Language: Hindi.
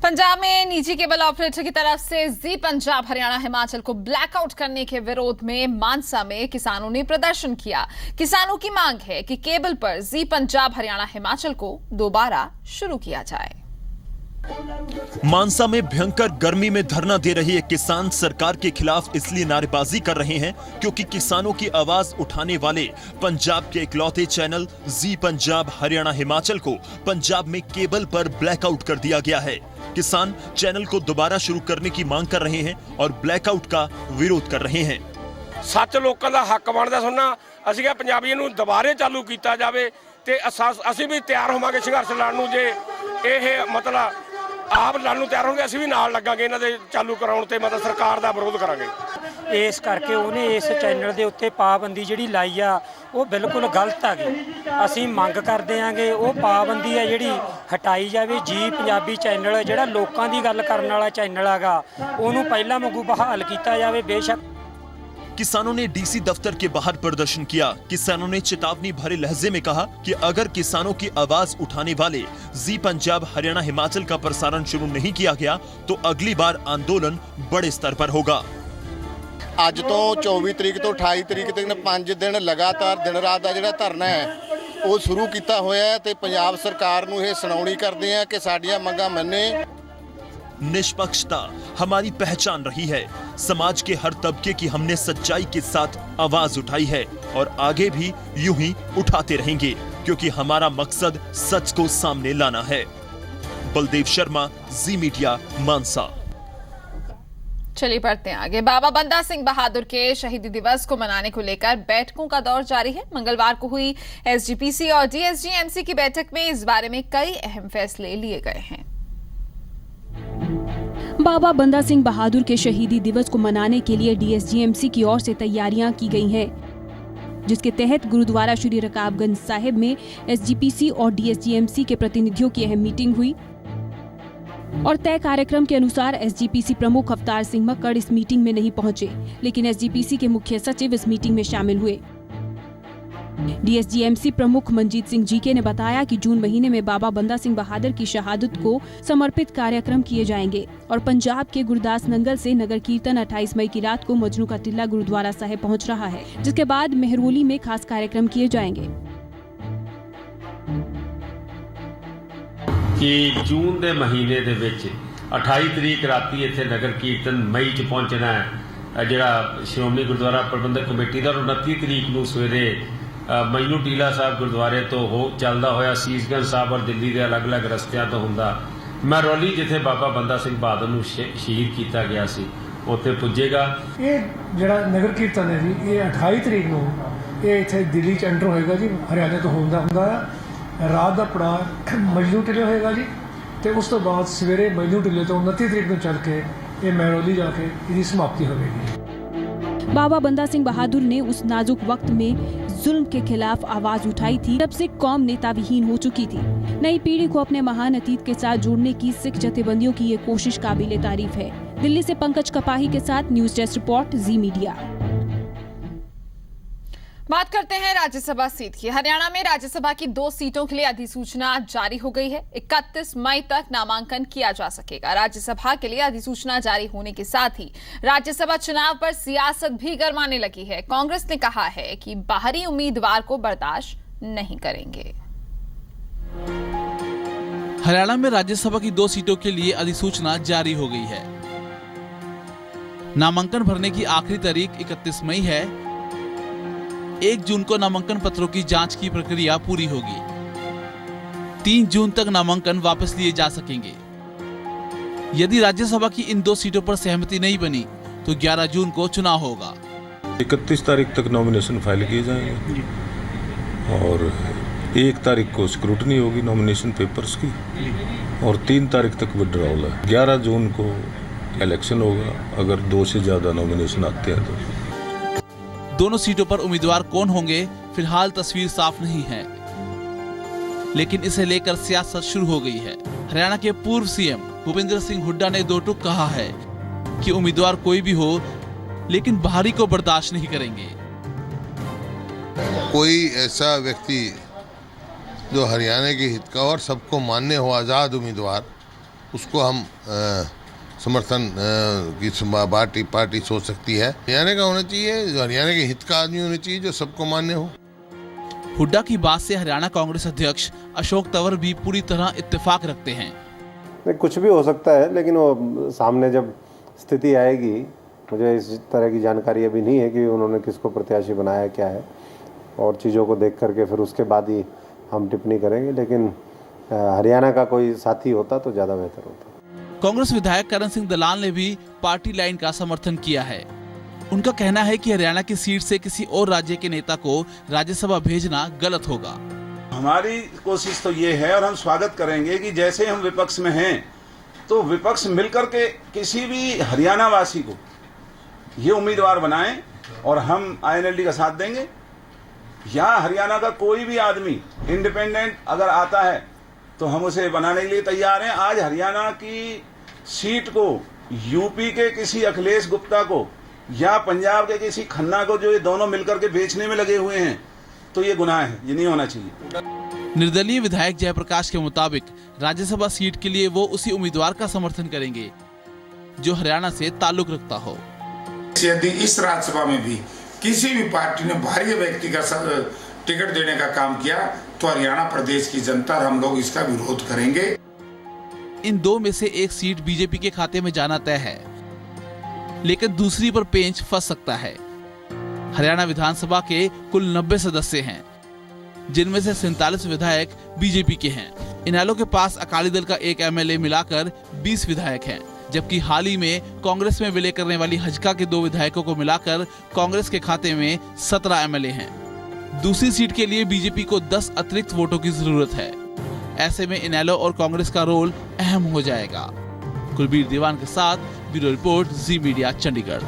पंजाब में निजी केबल ऑपरेटर की तरफ से जी पंजाब हरियाणा हिमाचल को ब्लैकआउट करने के विरोध में मानसा में किसानों ने प्रदर्शन किया। किसानों की मांग है कि केबल पर जी पंजाब हरियाणा हिमाचल को दोबारा शुरू किया जाए। मानसा में भयंकर गर्मी में धरना दे रहे किसान सरकार के खिलाफ इसलिए नारेबाजी कर रहे हैं क्योंकि किसानों की आवाज उठाने वाले पंजाब के इकलौते चैनल जी पंजाब हरियाणा हिमाचल को पंजाब में केबल पर ब्लैकआउट कर दिया गया है। किसान चैनल को दोबारा शुरू करने की मांग कर रहे हैं और ब्लैकआउट का विरोध कर रहे हैं। सच लोगों का हक बनता सुनना, ਅਸੀਂ ਕਿ ਪੰਜਾਬੀਆਂ ਨੂੰ ਦੁਬਾਰੇ ਚਾਲੂ ਕੀਤਾ ਜਾਵੇ ਤੇ ਅਸੀਂ ਵੀ ਤਿਆਰ ਹੋਵਾਂਗੇ ਸੰਘਰਸ਼ ਲੜਨ ਨੂੰ। ਜੇ ਇਹ ਮਤਲਬ ਆਪ ਲੜਨ ਨੂੰ ਤਿਆਰ ਹੋਣਗੇ ਅਸੀਂ ਵੀ ਨਾਲ ਲੱਗਾਂਗੇ ਇਹਨਾਂ ਦੇ ਚਾਲੂ ਕਰਾਉਣ ਤੇ, ਮਤਲਬ ਸਰਕਾਰ ਦਾ ਵਿਰੋਧ ਕਰਾਂਗੇ। ਇਸ ਕਰਕੇ ਉਹਨੇ ਇਸ ਚੈਨਲ ਦੇ ਉੱਤੇ ਪਾਬੰਦੀ ਜਿਹੜੀ ਲਾਈ ਆ ਉਹ ਬਿਲਕੁਲ ਗਲਤ ਆ ਗਈ। ਅਸੀਂ ਮੰਗ ਕਰਦੇ ਆਂਗੇ ਉਹ ਪਾਬੰਦੀ ਆ ਜਿਹੜੀ ਹਟਾਈ ਜਾਵੇ। ਜੀ ਪੰਜਾਬੀ ਚੈਨਲ ਜਿਹੜਾ ਲੋਕਾਂ ਦੀ ਗੱਲ ਕਰਨ ਵਾਲਾ ਚੈਨਲ ਹੈਗਾ ਉਹਨੂੰ ਪਹਿਲਾਂ ਵਾਂਗੂ ਬਹਾਲ ਕੀਤਾ ਜਾਵੇ। ਬੇਸ਼ੱਕ किसानों ने डीसी दफ्तर के बाहर प्रदर्शन किया। किसानों ने चेतावनी भरे लहजे में कहा कि अगर किसानों की आवाज उठाने वाले जी पंजाब हरियाणा हिमाचल का प्रसारण शुरू नहीं किया गया तो अगली बार आंदोलन बड़े स्तर पर होगा। ਅੱਜ ਤੋਂ 24 ਤਰੀਕ ਤੋਂ 28 ਤਰੀਕ ਤੱਕ 5 ਦਿਨ ਲਗਾਤਾਰ ਦਿਨ ਰਾਤ ਦਾ ਜਿਹੜਾ ਧਰਨਾ ਹੈ ਉਹ ਸ਼ੁਰੂ ਕੀਤਾ ਹੋਇਆ ਹੈ ਤੇ ਪੰਜਾਬ ਸਰਕਾਰ ਨੂੰ ਇਹ ਸੁਣਾਉਣੀ ਕਰਦੇ ਆ ਕਿ ਸਾਡੀਆਂ ਮੰਗਾਂ ਮੰਨੇ। निष्पक्षता हमारी पहचान रही है। समाज के हर तबके की हमने सच्चाई के साथ आवाज उठाई है और आगे भी यूं ही उठाते रहेंगे क्योंकि हमारा मकसद सच को सामने लाना है। बलदेव शर्मा, जी मीडिया, मानसा। चलिए बढ़ते हैं आगे। बाबा बंदा सिंह बहादुर के शहीदी दिवस को मनाने को लेकर बैठकों का दौर जारी है। मंगलवार को हुई एसजीपीसी और डीएसजीएमसी की बैठक में इस बारे में कई अहम फैसले लिए गए हैं। बाबा बंदा सिंह बहादुर के शहीदी दिवस को मनाने के लिए डीएसजीएमसी की ओर से तैयारियां की गई हैं, जिसके तहत गुरुद्वारा श्री रकाबगंज साहिब में एसजीपीसी और डीएसजीएमसी के प्रतिनिधियों की अहम मीटिंग हुई और तय कार्यक्रम के अनुसार एसजीपीसी प्रमुख अवतार सिंह मक्कड़ इस मीटिंग में नहीं पहुंचे, लेकिन एसजीपीसी के मुख्य सचिव इस मीटिंग में शामिल हुए। डीएसजीएमसी प्रमुख मनजीत सिंह जीके ने बताया कि जून महीने में बाबा बंदा सिंह बहादुर की शहादत को समर्पित कार्यक्रम किए जाएंगे और पंजाब के गुरदास नंगल से नगर कीर्तन 28 मई की रात को मजनू का टिल्ला गुरुद्वारा साहिब पहुंच रहा है, जिसके बाद मेहरौली में खास कार्यक्रम किए जाएंगे। कि जून के महीने दे विच 28 तरीक राती इत्थे नगर कीर्तन मई च पहुंचना है जिहड़ा श्रोमणी गुरुद्वारा प्रबंधक कमेटी दा। 29 तरीक नूं सवेरे मजनू टीला साहब गुरुद्वारे तो हो चलदा होया सीसगंज साहब और दिल्ली के अलग अलग रस्तियां तो हुंदा महरौली जिथे बाबा बंदा सिंह बहादुर नूं शहीद किया गया सी उत्थे पुजेगा। ये जिहड़ा नगर कीर्तन है जी ये 28 तरीक नूं ये इत्थे दिल्ली च एंटर होएगा जी। हरियाणे तो हुंदा रात का पड़ाव मजनू टिले होएगा जी ते उस तो बाद सवेरे मजनू टिले तो 29 तरीक नूं चल के ये महरौली जाके इसकी समाप्ति होगी। बाबा बंदा सिंह बहादुर ने उस नाजुक वक्त में जुल्म के खिलाफ आवाज उठाई थी जब सिख कौम नेता विहीन हो चुकी थी। नई पीढ़ी को अपने महान अतीत के साथ जोड़ने की सिख जथेबंदियों की ये कोशिश काबिले तारीफ है। दिल्ली से पंकज कपाही के साथ न्यूज डेस्क रिपोर्ट, जी मीडिया। बात करते हैं राज्यसभा सीट की। हरियाणा में राज्यसभा की 2 सीटों के लिए अधिसूचना जारी हो गई है। 31 मई तक नामांकन किया जा सकेगा। राज्यसभा के लिए अधिसूचना जारी होने के साथ ही राज्यसभा चुनाव पर सियासत भी गरमाने लगी है। कांग्रेस ने कहा है कि बाहरी उम्मीदवार को बर्दाश्त नहीं करेंगे। हरियाणा में राज्यसभा की 2 सीटों के लिए अधिसूचना जारी हो गई है। नामांकन भरने की आखिरी तारीख 31 मई है। 1 जून को नामांकन पत्रों की जांच की प्रक्रिया पूरी होगी। 3 जून तक नामांकन वापस लिए जा सकेंगे। यदि राज्यसभा की इन 2 सीटों पर सहमति नहीं बनी तो 11 जून को चुनाव होगा। 31 तारीख तक नॉमिनेशन फाइल किए जाएंगे और 1 तारीख को स्क्रूटनी होगी नॉमिनेशन पेपर्स की और 3 तारीख तक विड्रॉल है। 11 जून को इलेक्शन होगा अगर 2 से ज्यादा नॉमिनेशन आते हैं तो। दोनों सीटों पर उम्मीदवार कौन होंगे फिलहाल तस्वीर साफ नहीं है, लेकिन इसे लेकर सियासत शुरू हो गई है। हरियाणा के पूर्व सीएम भूपेंद्र सिंह हुड्डा ने 2 टूक कहा है कि उम्मीदवार कोई भी हो लेकिन बाहरी को बर्दाश्त नहीं करेंगे। कोई ऐसा व्यक्ति जो हरियाणा के हित का और सबको मान्य हो आज़ाद उम्मीदवार उसको हम समर्थन की पार्टी सोच सकती है। हरियाणा का होना चाहिए, हरियाणा के हित का आदमी होना चाहिए जो सबको मान्य हो। हुड्डा की बात से हरियाणा कांग्रेस अध्यक्ष अशोक तंवर भी पूरी तरह इत्तेफाक रखते हैं। नहीं, कुछ भी हो सकता है, लेकिन वो सामने जब स्थिति आएगी, मुझे इस तरह की जानकारी अभी नहीं है कि उन्होंने किसको प्रत्याशी बनाया क्या है, और चीज़ों को देख करके फिर उसके बाद ही हम टिप्पणी करेंगे। लेकिन हरियाणा का कोई साथी होता तो ज़्यादा बेहतर होता। कांग्रेस विधायक करण सिंह दलाल ने भी पार्टी लाइन का समर्थन किया है। उनका कहना है कि हरियाणा की सीट से किसी और राज्य के नेता को राज्यसभा भेजना गलत होगा। हमारी कोशिश तो ये है, और हम स्वागत करेंगे कि जैसे हम विपक्ष में हैं तो विपक्ष मिलकर के किसी भी हरियाणा वासी को ये उम्मीदवार बनाएं और हम INLD का साथ देंगे। या हरियाणा का कोई भी आदमी इंडिपेंडेंट अगर आता है तो हम उसे बनाने के लिए तैयार हैं। आज हरियाणा की सीट को यूपी के किसी अखिलेश गुप्ता को या पंजाब के किसी खन्ना को, जो ये दोनों मिलकर के बेचने में लगे हुए हैं, तो ये गुनाह है, ये नहीं होना चाहिए। निर्दलीय विधायक जयप्रकाश के मुताबिक राज्यसभा सीट के लिए वो उसी उम्मीदवार का समर्थन करेंगे जो हरियाणा से ताल्लुक रखता हो। यदि इस राज्यसभा में भी किसी भी पार्टी ने बाहरी व्यक्ति का टिकट देने का काम किया तो हरियाणा प्रदेश की जनता और हम लोग इसका विरोध करेंगे। इन दो में से एक सीट बीजेपी के खाते में जाना तय है, लेकिन दूसरी पर पेंच फंस सकता है। हरियाणा विधानसभा के कुल 90 सदस्य हैं, जिनमें से 47 विधायक बीजेपी के हैं। इनेलो के पास अकाली दल का एक MLA मिलाकर 20 विधायक हैं, जबकि हाल ही में कांग्रेस में विलय करने वाली हजका के 2 विधायकों को मिलाकर कांग्रेस के खाते में 17 MLA हैं। दूसरी सीट के लिए बीजेपी को 10 अतिरिक्त वोटों की जरूरत है। ऐसे में इनेलो और कांग्रेस का रोल अहम हो जाएगा। कुलबीर दीवान के साथ ब्यूरो रिपोर्ट, जी मीडिया, चंडीगढ़।